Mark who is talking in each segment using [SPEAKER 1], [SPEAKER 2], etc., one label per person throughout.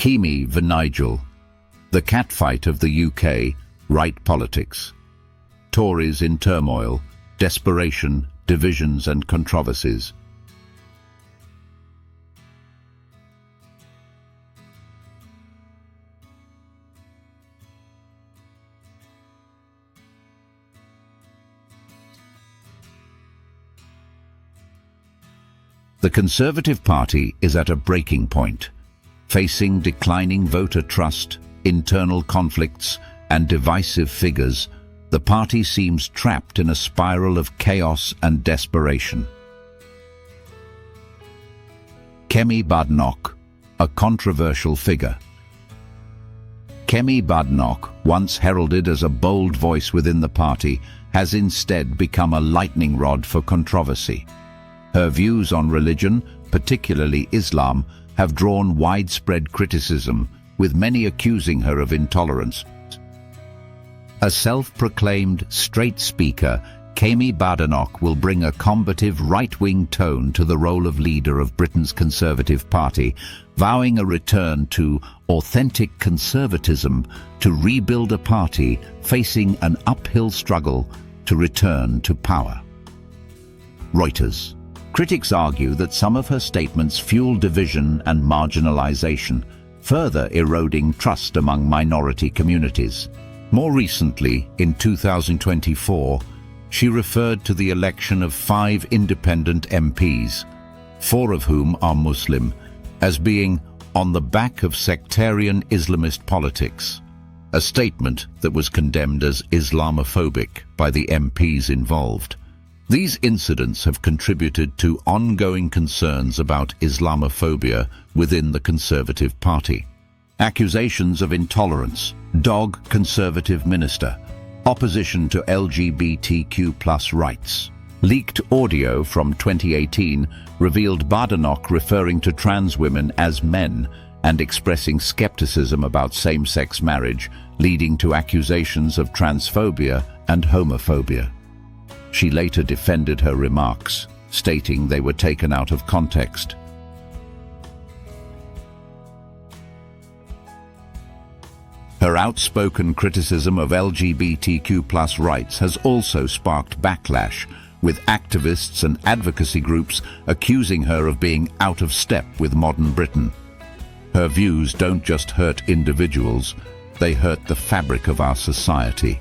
[SPEAKER 1] Kemi v Nigel, the catfight of the UK, right politics. Tories in turmoil, desperation, divisions and controversies. The Conservative Party is at a breaking point, facing declining voter trust, internal conflicts, and divisive figures. The party seems trapped in a spiral of chaos and desperation. Kemi Badenoch, a controversial figure. Kemi Badenoch, once heralded as a bold voice within the party, has instead become a lightning rod for controversy. Her views on religion, particularly Islam, have drawn widespread criticism, with many accusing her of intolerance. A self-proclaimed straight speaker, Kemi Badenoch will bring a combative right-wing tone to the role of leader of Britain's Conservative Party, vowing a return to authentic conservatism to rebuild a party facing an uphill struggle to return to power. Reuters. Critics argue that some of her statements fuel division and marginalization, further eroding trust among minority communities. More recently, in 2024, she referred to the election of 5 independent MPs, 4 of whom are Muslim, as being on the back of sectarian Islamist politics, a statement that was condemned as Islamophobic by the MPs involved. These incidents have contributed to ongoing concerns about Islamophobia within the Conservative Party. Accusations of intolerance, dog Conservative minister, opposition to LGBTQ+ rights. Leaked audio from 2018 revealed Badenoch referring to trans women as men and expressing skepticism about same-sex marriage, leading to accusations of transphobia and homophobia. She later defended her remarks, stating they were taken out of context. Her outspoken criticism of LGBTQ+ rights has also sparked backlash, with activists and advocacy groups accusing her of being out of step with modern Britain. Her views don't just hurt individuals, they hurt the fabric of our society.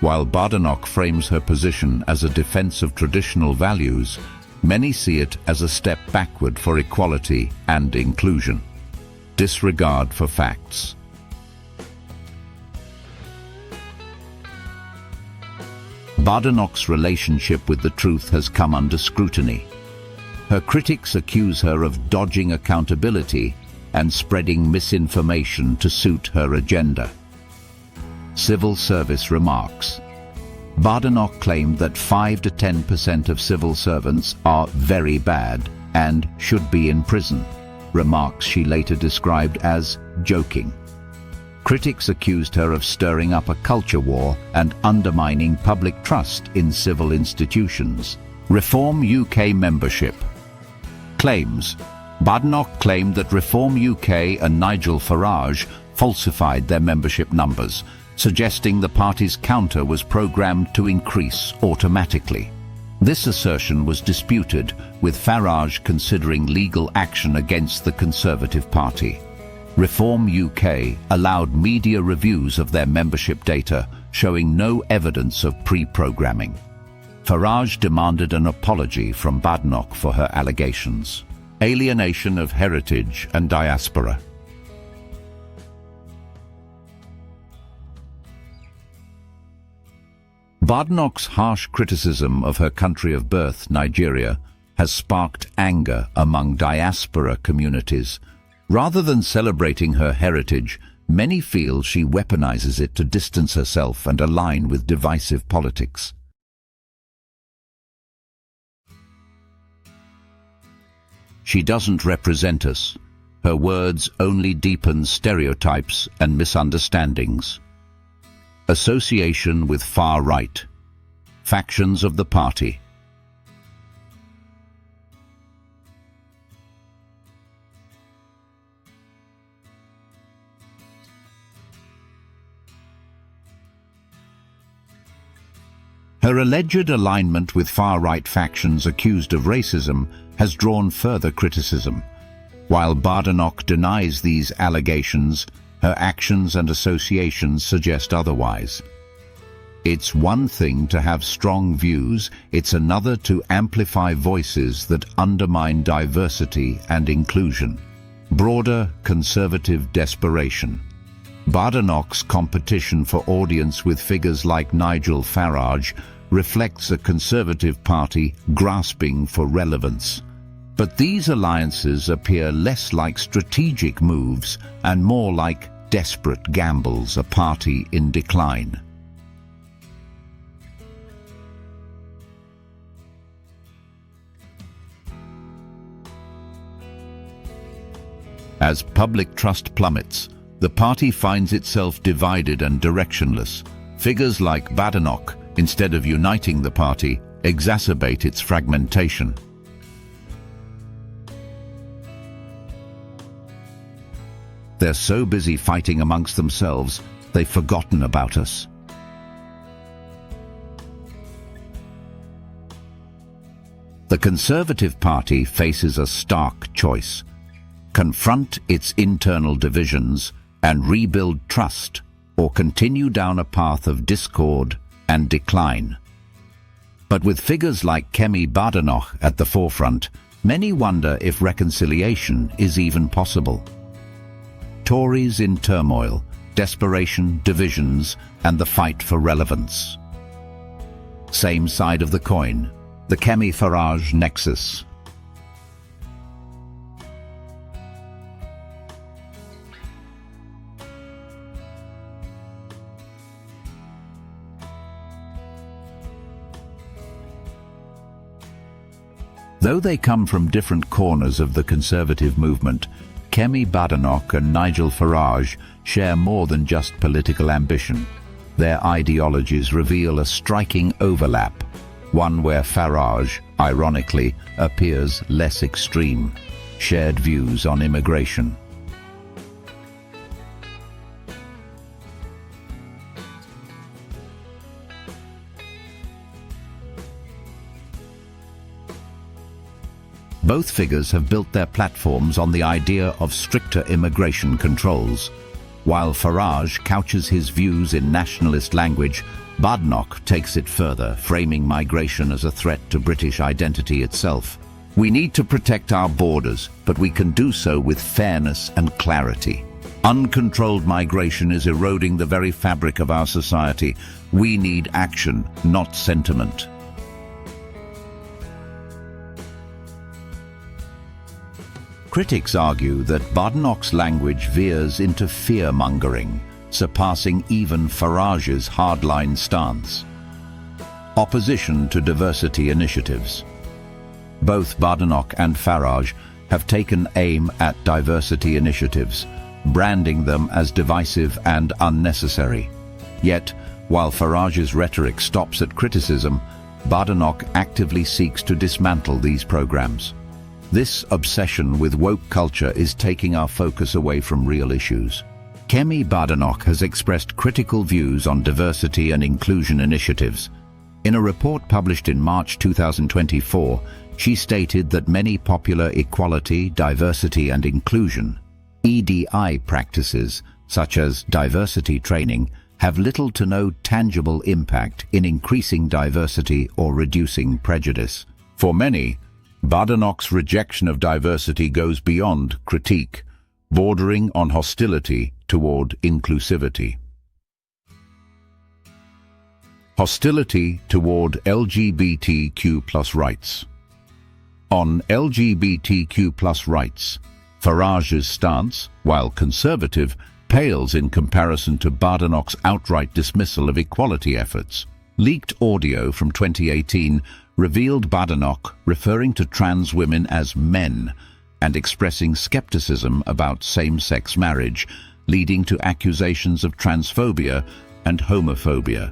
[SPEAKER 1] While Badenoch frames her position as a defense of traditional values, many see it as a step backward for equality and inclusion. Disregard for facts. Badenoch's relationship with the truth has come under scrutiny. Her critics accuse her of dodging accountability and spreading misinformation to suit her agenda. Civil service remarks. Badenoch claimed that 5 to 10% of civil servants are very bad and should be in prison, remarks she later described as joking. Critics accused her of stirring up a culture war and undermining public trust in civil institutions. Reform UK membership. Claims. Badenoch claimed that Reform UK and Nigel Farage falsified their membership numbers, suggesting the party's counter was programmed to increase automatically. This assertion was disputed, with Farage considering legal action against the Conservative Party. Reform UK allowed media reviews of their membership data, showing no evidence of pre-programming. Farage demanded an apology from Badenoch for her allegations. Alienation of heritage and diaspora. Badenoch's harsh criticism of her country of birth, Nigeria, has sparked anger among diaspora communities. Rather than celebrating her heritage, many feel she weaponizes it to distance herself and align with divisive politics. She doesn't represent us. Her words only deepen stereotypes and misunderstandings. Association with far right. Factions of the party. Her alleged alignment with far-right factions accused of racism has drawn further criticism. While Badenoch denies these allegations, her actions and associations suggest otherwise. It's one thing to have strong views, it's another to amplify voices that undermine diversity and inclusion. Broader conservative desperation. Badenoch's competition for audience with figures like Nigel Farage reflects a Conservative Party grasping for relevance. But these alliances appear less like strategic moves and more like desperate gambles, a party in decline. As public trust plummets, the party finds itself divided and directionless. Figures like Badenoch, instead of uniting the party, exacerbate its fragmentation. They're so busy fighting amongst themselves, they've forgotten about us. The Conservative Party faces a stark choice: confront its internal divisions and rebuild trust, or continue down a path of discord and decline. But with figures like Kemi Badenoch at the forefront, many wonder if reconciliation is even possible. Tories in turmoil, desperation, divisions, and the fight for relevance. Same side of the coin, the Kemi-Farage nexus. Though they come from different corners of the conservative movement, Kemi Badenoch and Nigel Farage share more than just political ambition. Their ideologies reveal a striking overlap, one where Farage, ironically, appears less extreme. Shared views on immigration. Both figures have built their platforms on the idea of stricter immigration controls. While Farage couches his views in nationalist language, Badenoch takes it further, framing migration as a threat to British identity itself. We need to protect our borders, but we can do so with fairness and clarity. Uncontrolled migration is eroding the very fabric of our society. We need action, not sentiment. Critics argue that Badenoch's language veers into fear-mongering, surpassing even Farage's hardline stance. Opposition to diversity initiatives. Both Badenoch and Farage have taken aim at diversity initiatives, branding them as divisive and unnecessary. Yet, while Farage's rhetoric stops at criticism, Badenoch actively seeks to dismantle these programs. This obsession with woke culture is taking our focus away from real issues. Kemi Badenoch has expressed critical views on diversity and inclusion initiatives. In a report published in March 2024, she stated that many popular equality, diversity and inclusion (EDI) practices, such as diversity training, have little to no tangible impact in increasing diversity or reducing prejudice. For many, Badenoch's rejection of diversity goes beyond critique, bordering on hostility toward inclusivity. Hostility toward LGBTQ+ rights. On LGBTQ+ rights, Farage's stance, while conservative, pales in comparison to Badenoch's outright dismissal of equality efforts. Leaked audio from 2018 revealed Badenoch referring to trans women as men and expressing skepticism about same-sex marriage, leading to accusations of transphobia and homophobia.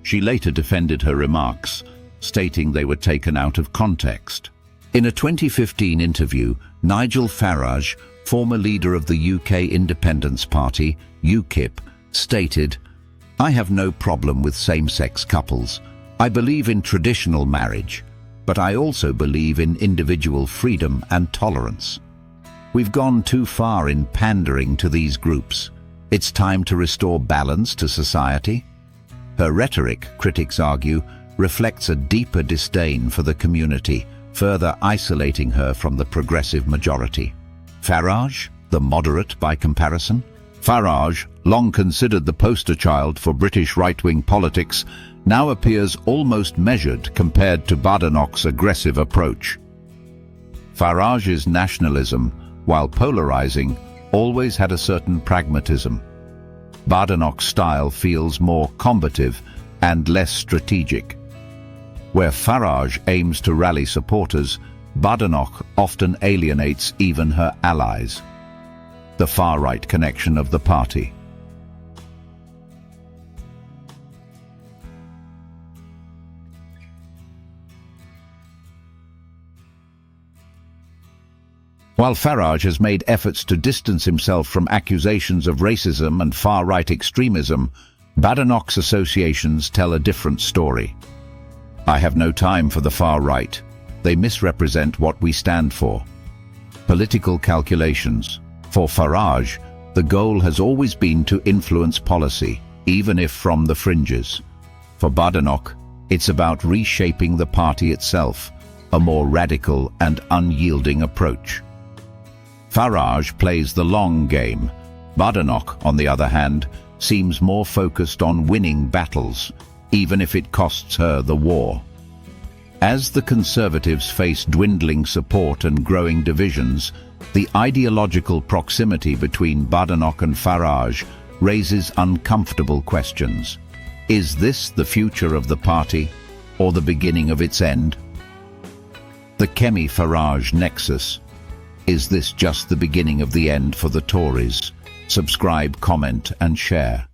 [SPEAKER 1] She later defended her remarks, stating they were taken out of context. In a 2015 interview, Nigel Farage, former leader of the UK Independence Party, UKIP, stated, "I have no problem with same-sex couples. I believe in traditional marriage, but I also believe in individual freedom and tolerance. We've gone too far in pandering to these groups. It's time to restore balance to society. Her rhetoric, critics argue, reflects a deeper disdain for the community, further isolating her from the progressive majority. Farage, the moderate by comparison? Farage, long considered the poster child for British right-wing politics, now appears almost measured compared to Badenoch's aggressive approach. Farage's nationalism, while polarizing, always had a certain pragmatism. Badenoch's style feels more combative and less strategic. Where Farage aims to rally supporters, Badenoch often alienates even her allies. The far-right connection of the party. While Farage has made efforts to distance himself from accusations of racism and far-right extremism, Badenoch's associations tell a different story. I have no time for the far-right. They misrepresent what we stand for. Political calculations. For Farage, the goal has always been to influence policy, even if from the fringes. For Badenoch, it's about reshaping the party itself, a more radical and unyielding approach. Farage plays the long game. Badenoch, on the other hand, seems more focused on winning battles, even if it costs her the war. As the Conservatives face dwindling support and growing divisions, the ideological proximity between Badenoch and Farage raises uncomfortable questions. Is this the future of the party, or the beginning of its end? The Kemi-Farage nexus. Is this just the beginning of the end for the Tories? Subscribe, comment and share.